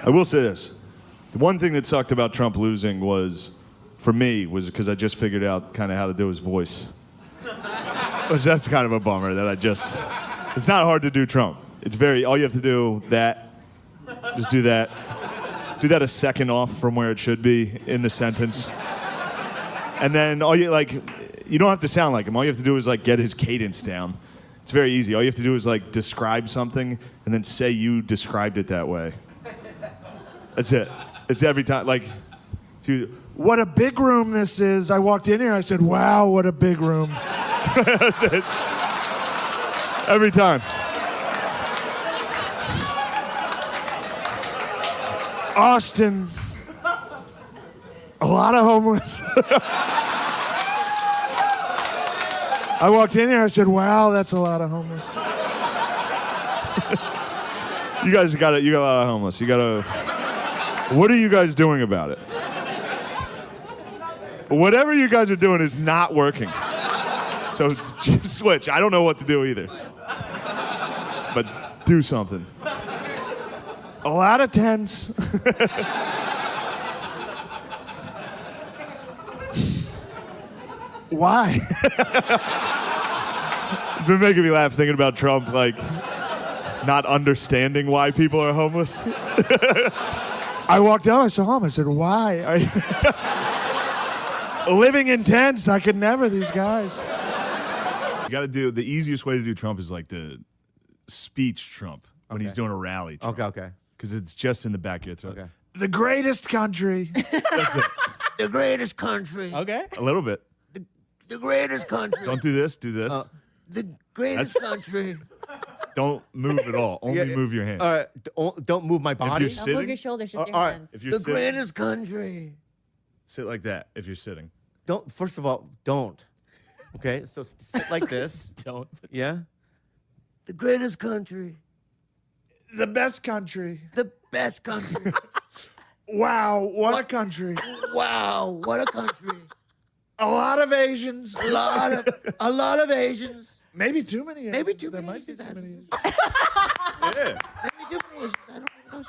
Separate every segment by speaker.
Speaker 1: I will say this. The one thing that sucked about Trump losing was, for me, was because I just figured out kind of how to do his voice. Which that's kind of a bummer that it's not hard to do Trump. It's all you have to do just do that. Do that a second off from where it should be in the sentence. And then you don't have to sound like him. All you have to do is get his cadence down. It's very easy. All you have to do is describe something and then say you described it that way. That's it. It's every time. What a big room this is. I walked in here, I said, wow, what a big room. That's it. Every time. Austin. A lot of homeless. I walked in here, I said, wow, that's a lot of homeless. You guys got a lot of homeless. What are you guys doing about it? Whatever you guys are doing is not working. So just switch. I don't know what to do either. But do something. A lot of tents. Why? It's been making me laugh thinking about Trump, not understanding why people are homeless. I walked out, I saw him, I said, why? Living in tents, I could never, these guys. You gotta do, the easiest way to do Trump is the speech Trump, when he's doing a rally Trump.
Speaker 2: Okay.
Speaker 1: Because it's just in the back of your throat.
Speaker 2: Okay.
Speaker 1: The greatest country. That's it.
Speaker 3: The greatest country.
Speaker 2: Okay.
Speaker 1: A little bit.
Speaker 3: The greatest country.
Speaker 1: Don't do this, do this.
Speaker 3: The greatest country.
Speaker 1: Don't move at all. Only move your hands.
Speaker 2: All right. Don't move my body.
Speaker 1: If you're
Speaker 4: Don't move
Speaker 1: sitting,
Speaker 4: your shoulders, just your
Speaker 2: all right.
Speaker 4: hands.
Speaker 1: if you're
Speaker 3: The
Speaker 1: sitting,
Speaker 3: greatest country.
Speaker 1: sit like that if you're sitting.
Speaker 2: Don't. First of all, don't. Okay. So sit like this.
Speaker 1: Don't.
Speaker 2: Yeah.
Speaker 3: The greatest country.
Speaker 1: The best country.
Speaker 3: The best country.
Speaker 1: Wow, what a country.
Speaker 3: Wow, what a country.
Speaker 1: A lot of Asians.
Speaker 3: A lot of Asians.
Speaker 1: Maybe too many Asians.
Speaker 3: Maybe too
Speaker 1: There
Speaker 3: many
Speaker 1: might be
Speaker 3: Asians.
Speaker 1: too many Asians.
Speaker 3: Maybe
Speaker 1: Yeah,
Speaker 3: too many Asians. I don't even know.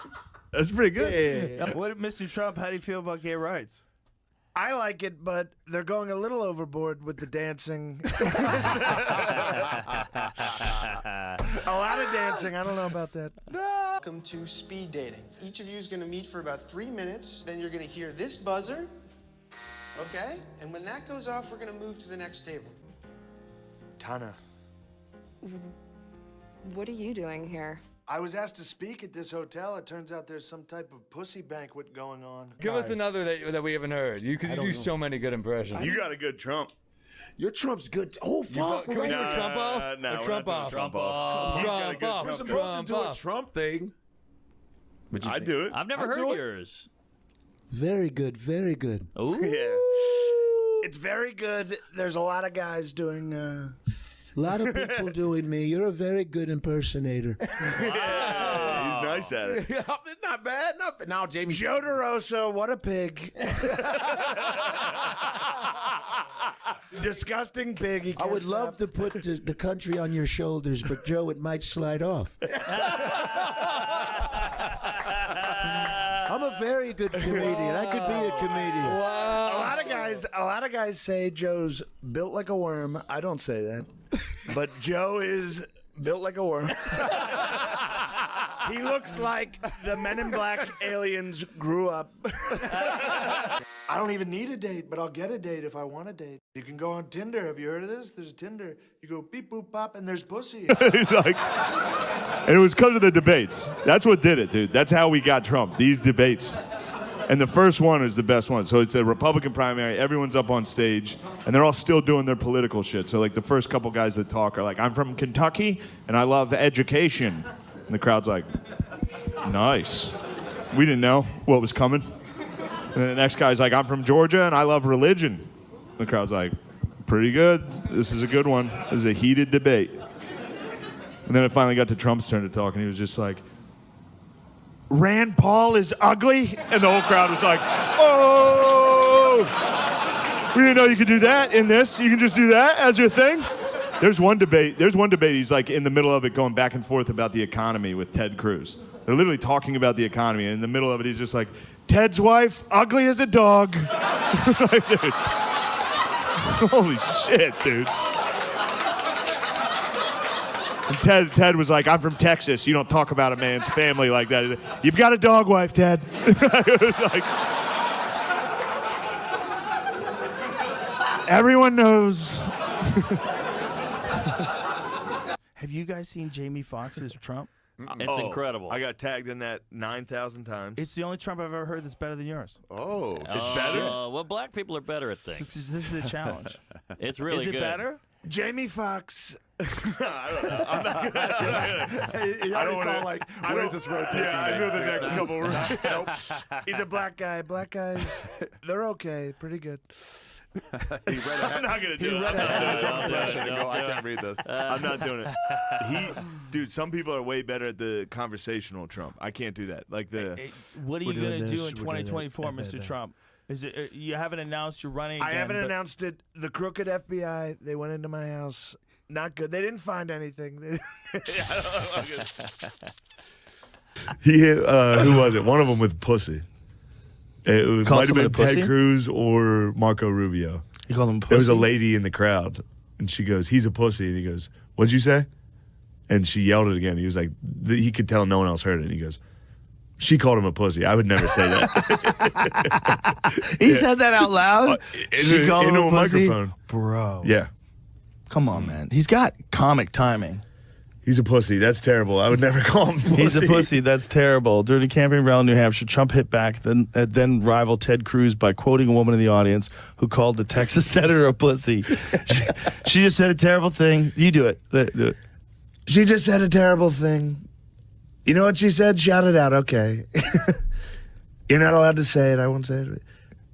Speaker 1: that's pretty good.
Speaker 2: Yeah.
Speaker 5: What, Mr. Trump, how do you feel about gay rights?
Speaker 6: I like it, but they're going a little overboard with the dancing. A lot of dancing. I don't know about that.
Speaker 7: Welcome to speed dating. Each of you is going to meet for about 3 minutes. Then you're going to hear this buzzer. Okay? And when that goes off, we're going to move to the next table.
Speaker 6: Tana,
Speaker 8: What are you doing here?
Speaker 6: I was asked to speak at this hotel. It turns out there's some type of pussy banquet going on.
Speaker 9: Give us another that we haven't heard. Because you do so many good impressions.
Speaker 1: You got a good Trump.
Speaker 6: Your Trump's good. Oh, fuck.
Speaker 9: Can we do a Trump off?
Speaker 1: No,
Speaker 9: A Trump off.
Speaker 1: Trump off. He's got a good
Speaker 9: Trump
Speaker 1: Trump.
Speaker 9: off.
Speaker 5: Supposed to do a Trump thing.
Speaker 1: I do it.
Speaker 9: I've never heard yours.
Speaker 3: Very good, very good.
Speaker 9: Ooh.
Speaker 1: Yeah.
Speaker 6: It's very good. There's a lot of guys doing.
Speaker 3: A lot of people doing me. You're a very good impersonator.
Speaker 1: Yeah, he's nice at it.
Speaker 5: It's not bad. Now, Jamie.
Speaker 6: Joe DeRosa, what a pig. Disgusting pig. He
Speaker 3: I
Speaker 6: can't
Speaker 3: would love
Speaker 6: stop.
Speaker 3: to put the country on your shoulders, but Joe, it might slide off. I'm a very good comedian. I could be a comedian.
Speaker 6: A lot of guys say Joe's built like a worm. I don't say that. But Joe is built like a worm. He looks like the Men in Black aliens grew up. I don't even need a date, but I'll get a date if I want a date. You can go on Tinder. Have you heard of this? There's a Tinder. You go beep, boop, pop, and there's pussy.
Speaker 1: He's like, and it was because of the debates. That's what did it, dude. That's how we got Trump, these debates. And the first one is the best one. So it's a Republican primary. Everyone's up on stage, and they're all still doing their political shit. So the first couple guys that talk are like, I'm from Kentucky, and I love education. And the crowd's like, nice. We didn't know what was coming. And then the next guy's like, I'm from Georgia, and I love religion. And the crowd's like, pretty good. This is a good one. This is a heated debate. And then it finally got to Trump's turn to talk, and he was just like, Rand Paul is ugly? And the whole crowd was like, oh! We didn't know you could do that in this. You can just do that as your thing? There's one debate he's like in the middle of it going back and forth about the economy with Ted Cruz. They're literally talking about the economy, and in the middle of it, he's just like, Ted's wife, ugly as a dog. Like, dude. Holy shit, dude. And Ted was like, I'm from Texas. You don't talk about a man's family like that. You've got a dog wife, Ted. It was like, everyone knows.
Speaker 5: Have you guys seen Jamie Foxx's Trump?
Speaker 4: It's incredible.
Speaker 5: I got tagged in that 9,000 times. It's the only Trump I've ever heard that's better than yours.
Speaker 4: Oh, it's better? Well, black people are better at things.
Speaker 5: This is a challenge.
Speaker 4: It's really good.
Speaker 5: Is it better?
Speaker 6: Jamie Foxx.
Speaker 5: I don't know. I'm not gonna. I don't saw like, where's this road taking?
Speaker 6: Yeah, I knew the next couple. Nope. He's a black guy. Black guys, they're okay. Pretty good.
Speaker 1: I'm not gonna do it.
Speaker 4: I
Speaker 5: can't read this.
Speaker 1: I'm not doing it. Dude, some people are way better at the conversational Trump. I can't do that. Like
Speaker 5: what are you gonna do in 2024, Mr. Trump? Is it you haven't announced you're running?
Speaker 6: I haven't announced it. The crooked FBI. They went into my house. Not good. They didn't find anything.
Speaker 1: Who was it? One of them with pussy. It might have been Ted Cruz or Marco Rubio.
Speaker 5: You call him pussy?
Speaker 1: There was a lady in the crowd, and she goes, he's a pussy. And he goes, what'd you say? And she yelled it again. He was like, he could tell no one else heard it. And he goes, she called him a pussy. I would never say that.
Speaker 5: He said that out loud? She called him a pussy?
Speaker 1: Microphone.
Speaker 5: Bro.
Speaker 1: Yeah.
Speaker 5: Come on, man. He's got comic timing.
Speaker 1: He's a pussy. That's terrible. I would never call him pussy.
Speaker 5: He's a pussy. That's terrible. During the campaign rally in New Hampshire, Trump hit back then rival Ted Cruz by quoting a woman in the audience who called the Texas senator a pussy. She just said a terrible thing. You do it. Do it.
Speaker 6: She just said a terrible thing. You know what she said? Shout it out. Okay. You're not allowed to say it. I won't say it.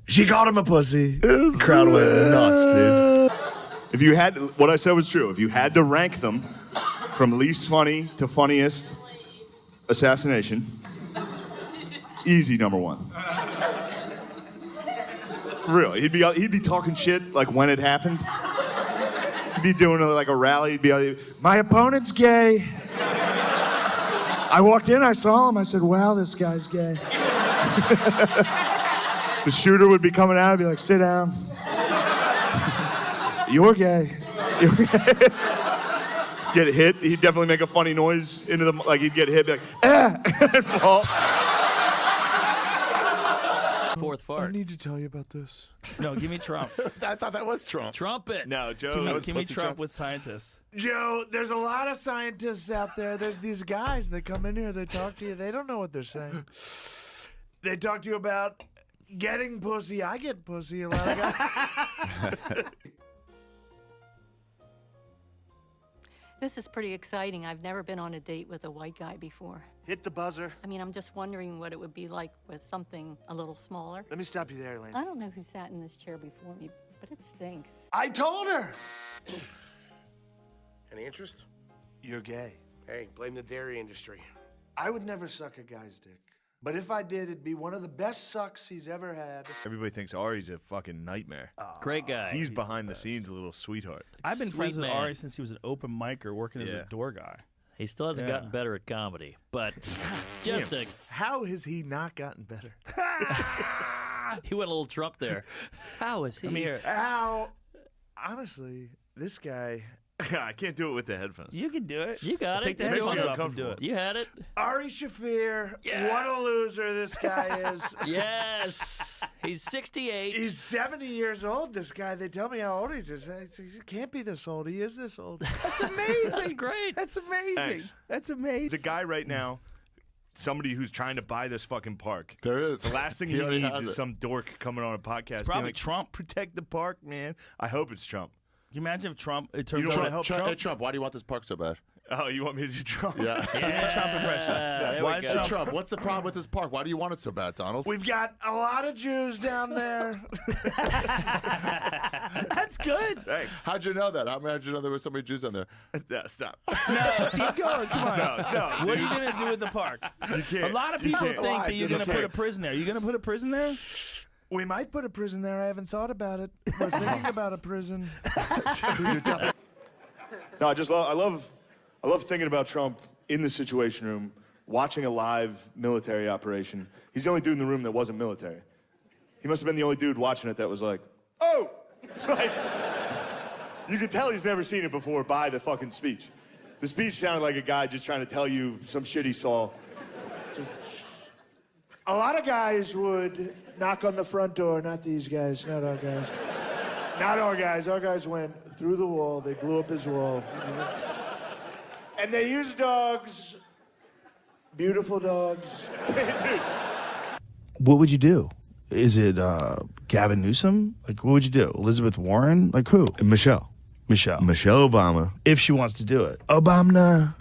Speaker 6: She called him a pussy.
Speaker 1: The crowd went nuts, dude. If you had, what I said was true. If you had to rank them from least funny to funniest assassination, easy number one. For real. He'd be talking shit like when it happened. He'd be doing like a rally. He'd be like, my opponent's gay. I walked in, I saw him, I said, wow, this guy's gay. The shooter would be coming out and be like, sit down. You're gay. You're gay. Get hit, he'd definitely make a funny noise into the, like he'd get hit, be like, and fall.
Speaker 4: Fourth fart.
Speaker 6: I need to tell you about this.
Speaker 5: No, give me Trump.
Speaker 4: I thought that was Trump. Trumpet.
Speaker 1: No, Joe.
Speaker 5: Give me Trump with scientists.
Speaker 6: Joe, there's a lot of scientists out there. There's these guys that come in here, they talk to you, they don't know what they're saying. They talk to you about getting pussy. I get pussy a lot of guys.
Speaker 10: This is pretty exciting. I've never been on a date with a white guy before.
Speaker 6: Hit the buzzer.
Speaker 10: I mean, I'm just wondering what it would be like with something a little smaller.
Speaker 6: Let me stop you there, Elaine.
Speaker 10: I don't know who sat in this chair before me, but it stinks.
Speaker 6: I told her.
Speaker 11: Any interest?
Speaker 6: You're gay.
Speaker 11: Hey, blame the dairy industry.
Speaker 6: I would never suck a guy's dick. But if I did, it'd be one of the best sucks he's ever had.
Speaker 1: Everybody thinks Ari's a fucking nightmare.
Speaker 4: Great guy.
Speaker 1: He's behind the scenes a little sweetheart.
Speaker 5: I've been friends with
Speaker 4: man.
Speaker 5: Ari since he was an open micer working as a door guy.
Speaker 4: He still hasn't gotten better at comedy, but just a...
Speaker 6: How has he not gotten better?
Speaker 4: He went a little Trump there. How is he here?
Speaker 6: How? Honestly, this guy...
Speaker 1: I can't do it with the headphones.
Speaker 5: You can do it.
Speaker 4: You got
Speaker 5: Take
Speaker 4: it.
Speaker 5: the headphones off and do it.
Speaker 4: You had it.
Speaker 6: Ari Shaffir, what a loser this guy is.
Speaker 4: Yes. He's 68.
Speaker 6: He's 70 years old, this guy. They tell me how old he is. He can't be this old. He is this old. That's amazing.
Speaker 4: That's great.
Speaker 6: That's amazing.
Speaker 1: Thanks.
Speaker 6: That's amazing.
Speaker 1: There's a guy right now, somebody who's trying to buy this fucking park.
Speaker 4: There is.
Speaker 1: The last thing he needs is some dork coming on a podcast.
Speaker 5: It's probably
Speaker 1: being like,
Speaker 5: Trump.
Speaker 1: Protect the park, man. I hope it's Trump.
Speaker 5: Can you imagine if Trump, it
Speaker 1: You
Speaker 5: turns
Speaker 1: don't
Speaker 5: out...
Speaker 1: want to help Trump?
Speaker 4: Hey, Trump, why do you want this park so bad?
Speaker 1: Oh, you want me to do Trump?
Speaker 4: Yeah.
Speaker 5: Trump impression.
Speaker 4: Why Trump, what's the problem with this park? Why do you want it so bad, Donald?
Speaker 6: We've got a lot of Jews down there.
Speaker 5: That's good.
Speaker 1: Thanks.
Speaker 4: How'd you know that? How did you know there was so many Jews on there?
Speaker 1: Stop.
Speaker 5: No, keep going. Come on.
Speaker 1: No,
Speaker 5: What are you going to do with the park?
Speaker 1: You can't.
Speaker 5: A lot of people
Speaker 1: can't.
Speaker 5: think that you're going to put a prison there. You going to put a prison there?
Speaker 6: We might put a prison there. I haven't thought about it. We're thinking about a prison.
Speaker 1: No, I love thinking about Trump in the Situation Room watching a live military operation. He's the only dude in the room that wasn't military. He must have been the only dude watching it that was like, oh! Like, you could tell he's never seen it before by the fucking speech. The speech sounded like a guy just trying to tell you some shit he saw.
Speaker 6: A lot of guys would knock on the front door, not these guys, not our guys. Not our guys. Our guys went through the wall. They blew up his wall. And they used dogs, beautiful dogs.
Speaker 5: What would you do? Is it Gavin Newsom? Like, what would you do? Elizabeth Warren? Like who?
Speaker 1: Michelle
Speaker 5: Michelle
Speaker 1: Obama.
Speaker 5: If she wants to do it.
Speaker 1: Obama.